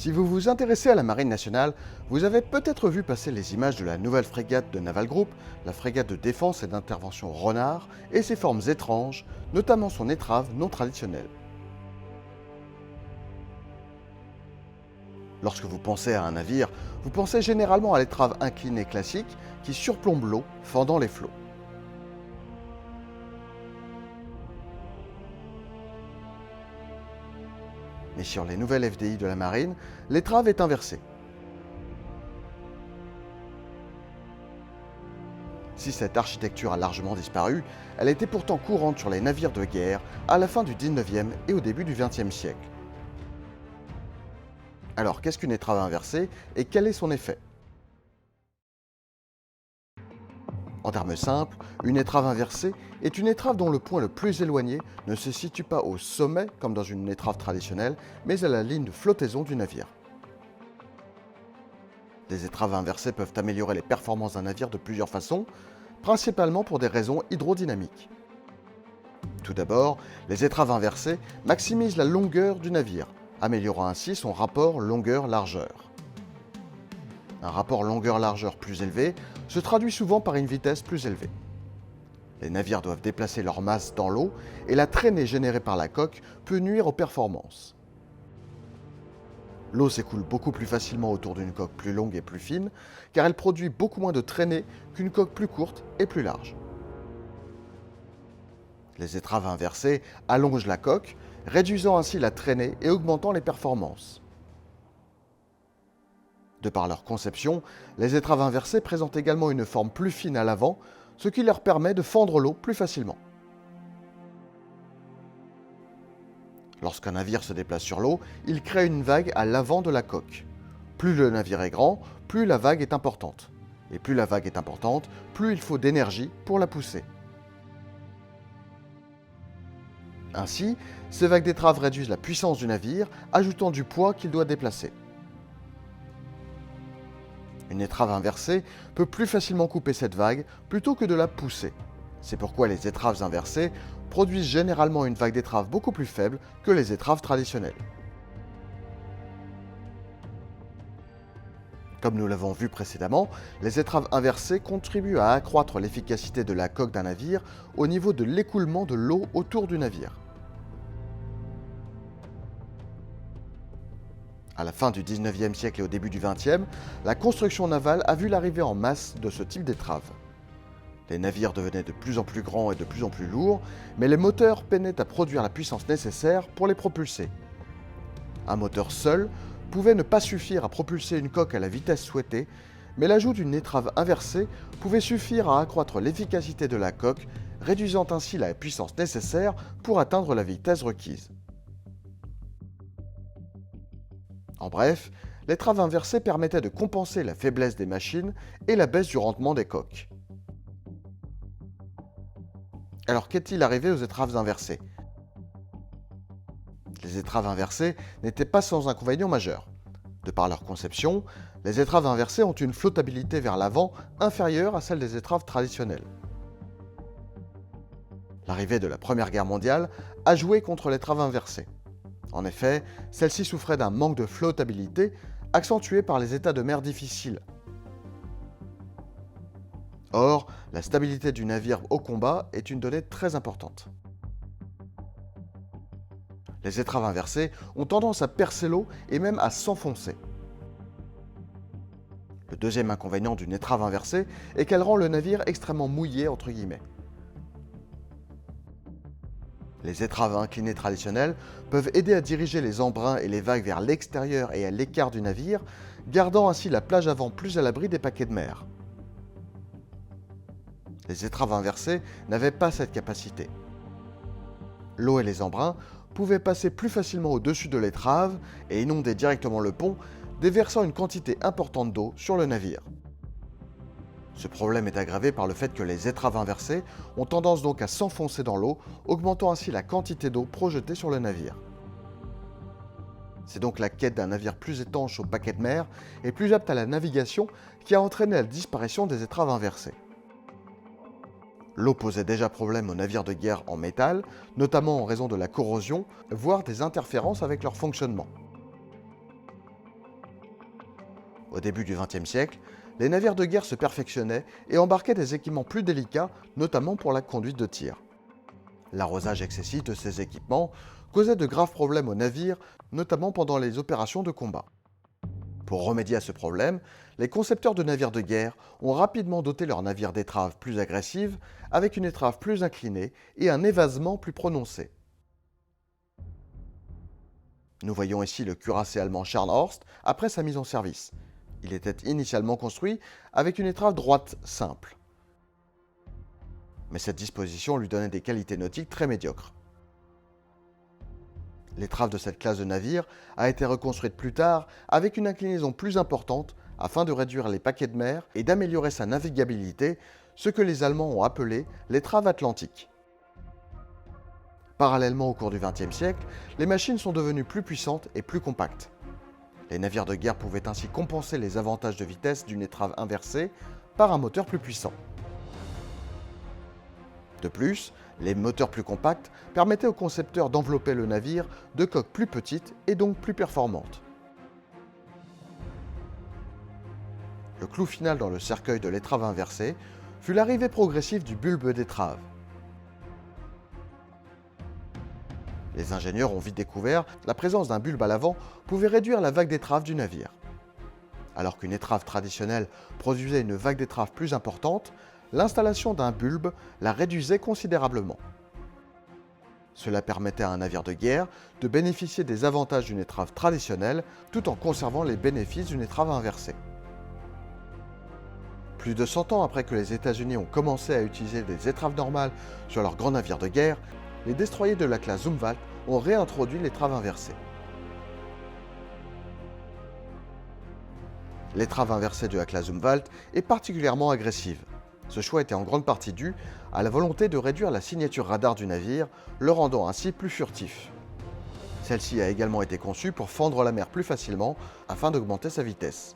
Si vous vous intéressez à la Marine nationale, vous avez peut-être vu passer les images de la nouvelle frégate de Naval Group, la frégate de défense et d'intervention Renard, et ses formes étranges, notamment son étrave non traditionnelle. Lorsque vous pensez à un navire, vous pensez généralement à l'étrave inclinée classique qui surplombe l'eau, fendant les flots. Mais sur les nouvelles FDI de la marine, l'étrave est inversée. Si cette architecture a largement disparu, elle était pourtant courante sur les navires de guerre à la fin du 19e et au début du 20e siècle. Alors qu'est-ce qu'une étrave inversée et quel est son effet? En termes simples, une étrave inversée est une étrave dont le point le plus éloigné ne se situe pas au sommet comme dans une étrave traditionnelle, mais à la ligne de flottaison du navire. Les étraves inversées peuvent améliorer les performances d'un navire de plusieurs façons, principalement pour des raisons hydrodynamiques. Tout d'abord, les étraves inversées maximisent la longueur du navire, améliorant ainsi son rapport longueur-largeur. Un rapport longueur-largeur plus élevé se traduit souvent par une vitesse plus élevée. Les navires doivent déplacer leur masse dans l'eau et la traînée générée par la coque peut nuire aux performances. L'eau s'écoule beaucoup plus facilement autour d'une coque plus longue et plus fine car elle produit beaucoup moins de traînée qu'une coque plus courte et plus large. Les étraves inversées allongent la coque, réduisant ainsi la traînée et augmentant les performances. De par leur conception, les étraves inversées présentent également une forme plus fine à l'avant, ce qui leur permet de fendre l'eau plus facilement. Lorsqu'un navire se déplace sur l'eau, il crée une vague à l'avant de la coque. Plus le navire est grand, plus la vague est importante. Et plus la vague est importante, plus il faut d'énergie pour la pousser. Ainsi, ces vagues d'étrave réduisent la puissance du navire, ajoutant du poids qu'il doit déplacer. Une étrave inversée peut plus facilement couper cette vague plutôt que de la pousser. C'est pourquoi les étraves inversées produisent généralement une vague d'étrave beaucoup plus faible que les étraves traditionnelles. Comme nous l'avons vu précédemment, les étraves inversées contribuent à accroître l'efficacité de la coque d'un navire au niveau de l'écoulement de l'eau autour du navire. À la fin du 19e siècle et au début du 20e, la construction navale a vu l'arrivée en masse de ce type d'étrave. Les navires devenaient de plus en plus grands et de plus en plus lourds, mais les moteurs peinaient à produire la puissance nécessaire pour les propulser. Un moteur seul pouvait ne pas suffire à propulser une coque à la vitesse souhaitée, mais l'ajout d'une étrave inversée pouvait suffire à accroître l'efficacité de la coque, réduisant ainsi la puissance nécessaire pour atteindre la vitesse requise. En bref, l'étrave inversée permettait de compenser la faiblesse des machines et la baisse du rendement des coques. Alors qu'est-il arrivé aux étraves inversées? Les étraves inversées n'étaient pas sans inconvénients majeurs. De par leur conception, les étraves inversées ont une flottabilité vers l'avant inférieure à celle des étraves traditionnelles. L'arrivée de la Première Guerre mondiale a joué contre l'étrave inversée. En effet, celle-ci souffrait d'un manque de flottabilité accentué par les états de mer difficiles. Or, la stabilité du navire au combat est une donnée très importante. Les étraves inversées ont tendance à percer l'eau et même à s'enfoncer. Le deuxième inconvénient d'une étrave inversée est qu'elle rend le navire extrêmement mouillé entre guillemets. Les étraves inclinées traditionnelles peuvent aider à diriger les embruns et les vagues vers l'extérieur et à l'écart du navire, gardant ainsi la plage avant plus à l'abri des paquets de mer. Les étraves inversées n'avaient pas cette capacité. L'eau et les embruns pouvaient passer plus facilement au-dessus de l'étrave et inonder directement le pont, déversant une quantité importante d'eau sur le navire. Ce problème est aggravé par le fait que les étraves inversées ont tendance donc à s'enfoncer dans l'eau, augmentant ainsi la quantité d'eau projetée sur le navire. C'est donc la quête d'un navire plus étanche aux paquets de mer et plus apte à la navigation qui a entraîné la disparition des étraves inversées. L'eau posait déjà problème aux navires de guerre en métal, notamment en raison de la corrosion, voire des interférences avec leur fonctionnement. Au début du XXe siècle, les navires de guerre se perfectionnaient et embarquaient des équipements plus délicats, notamment pour la conduite de tir. L'arrosage excessif de ces équipements causait de graves problèmes aux navires, notamment pendant les opérations de combat. Pour remédier à ce problème, les concepteurs de navires de guerre ont rapidement doté leurs navires d'étraves plus agressives, avec une étrave plus inclinée et un évasement plus prononcé. Nous voyons ici le cuirassé allemand Scharnhorst après sa mise en service. Il était initialement construit avec une étrave droite simple. Mais cette disposition lui donnait des qualités nautiques très médiocres. L'étrave de cette classe de navire a été reconstruite plus tard avec une inclinaison plus importante afin de réduire les paquets de mer et d'améliorer sa navigabilité, ce que les Allemands ont appelé l'étrave atlantique. Parallèlement au cours du XXe siècle, les machines sont devenues plus puissantes et plus compactes. Les navires de guerre pouvaient ainsi compenser les avantages de vitesse d'une étrave inversée par un moteur plus puissant. De plus, les moteurs plus compacts permettaient aux concepteurs d'envelopper le navire de coques plus petites et donc plus performantes. Le clou final dans le cercueil de l'étrave inversée fut l'arrivée progressive du bulbe d'étrave. Les ingénieurs ont vite découvert la présence d'un bulbe à l'avant pouvait réduire la vague d'étrave du navire. Alors qu'une étrave traditionnelle produisait une vague d'étrave plus importante, l'installation d'un bulbe la réduisait considérablement. Cela permettait à un navire de guerre de bénéficier des avantages d'une étrave traditionnelle tout en conservant les bénéfices d'une étrave inversée. Plus de 100 ans après que les États-Unis ont commencé à utiliser des étraves normales sur leurs grands navires de guerre, les destroyers de la classe Zumwalt ont réintroduit l'étrave inversée. L'étrave inversée de la classe Zumwalt est particulièrement agressive. Ce choix était en grande partie dû à la volonté de réduire la signature radar du navire, le rendant ainsi plus furtif. Celle-ci a également été conçue pour fendre la mer plus facilement afin d'augmenter sa vitesse.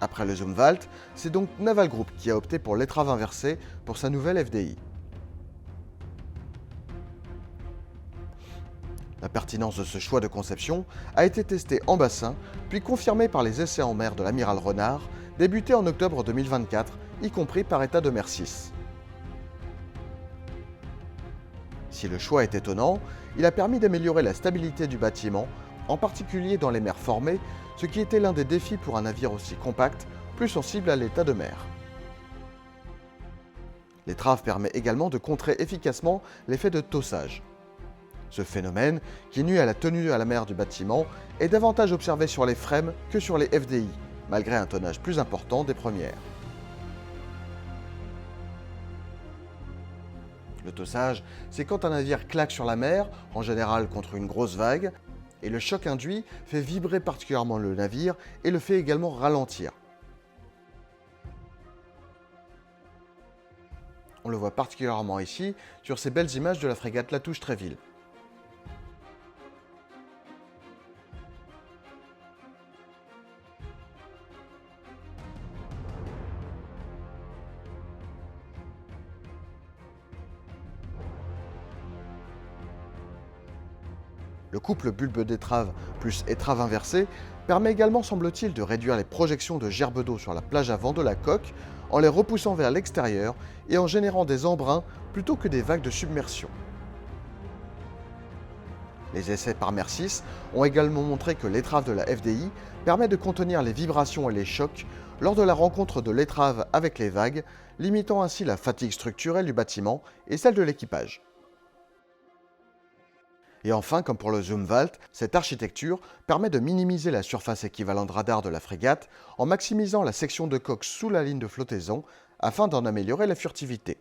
Après le Zumwalt, c'est donc Naval Group qui a opté pour l'étrave inversée pour sa nouvelle FDI. La pertinence de ce choix de conception a été testée en bassin, puis confirmée par les essais en mer de l'amiral Renard, débutés en octobre 2024, y compris par état de mer 6. Si le choix est étonnant, il a permis d'améliorer la stabilité du bâtiment, en particulier dans les mers formées, ce qui était l'un des défis pour un navire aussi compact, plus sensible à l'état de mer. L'étrave permet également de contrer efficacement l'effet de tossage. Ce phénomène, qui nuit à la tenue à la mer du bâtiment, est davantage observé sur les frêmes que sur les FDI, malgré un tonnage plus important des premières. Le tossage, c'est quand un navire claque sur la mer, en général contre une grosse vague, et le choc induit fait vibrer particulièrement le navire et le fait également ralentir. On le voit particulièrement ici sur ces belles images de la frégate Latouche-Tréville. Le couple bulbe d'étrave plus étrave inversée permet également, semble-t-il, de réduire les projections de gerbes d'eau sur la plage avant de la coque en les repoussant vers l'extérieur et en générant des embruns plutôt que des vagues de submersion. Les essais par mer 6 ont également montré que l'étrave de la FDI permet de contenir les vibrations et les chocs lors de la rencontre de l'étrave avec les vagues, limitant ainsi la fatigue structurelle du bâtiment et celle de l'équipage. Et enfin, comme pour le Zumwalt, cette architecture permet de minimiser la surface équivalente radar de la frégate en maximisant la section de coque sous la ligne de flottaison afin d'en améliorer la furtivité.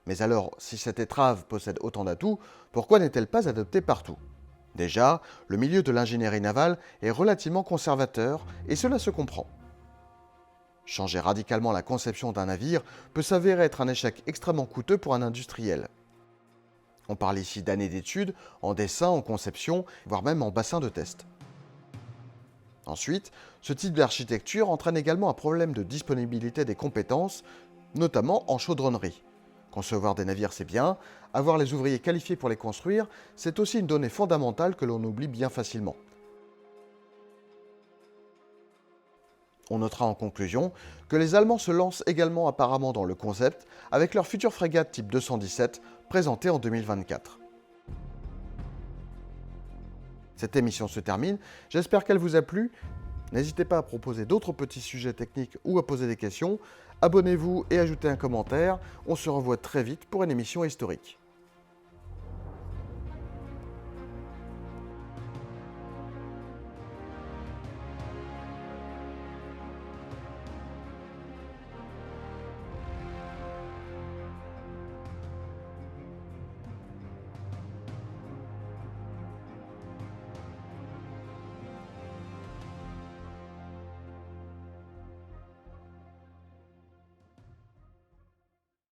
Mais alors, si cette étrave possède autant d'atouts, pourquoi n'est-elle pas adoptée partout? Déjà, le milieu de l'ingénierie navale est relativement conservateur et cela se comprend. Changer radicalement la conception d'un navire peut s'avérer être un échec extrêmement coûteux pour un industriel. On parle ici d'années d'études, en dessin, en conception, voire même en bassin de test. Ensuite, ce type d'architecture entraîne également un problème de disponibilité des compétences, notamment en chaudronnerie. Concevoir des navires, c'est bien. Avoir les ouvriers qualifiés pour les construire, c'est aussi une donnée fondamentale que l'on oublie bien facilement. On notera en conclusion que les Allemands se lancent également apparemment dans le concept avec leur future frégate type 217 présentée en 2024. Cette émission se termine, j'espère qu'elle vous a plu. N'hésitez pas à proposer d'autres petits sujets techniques ou à poser des questions. Abonnez-vous et ajoutez un commentaire. On se revoit très vite pour une émission historique.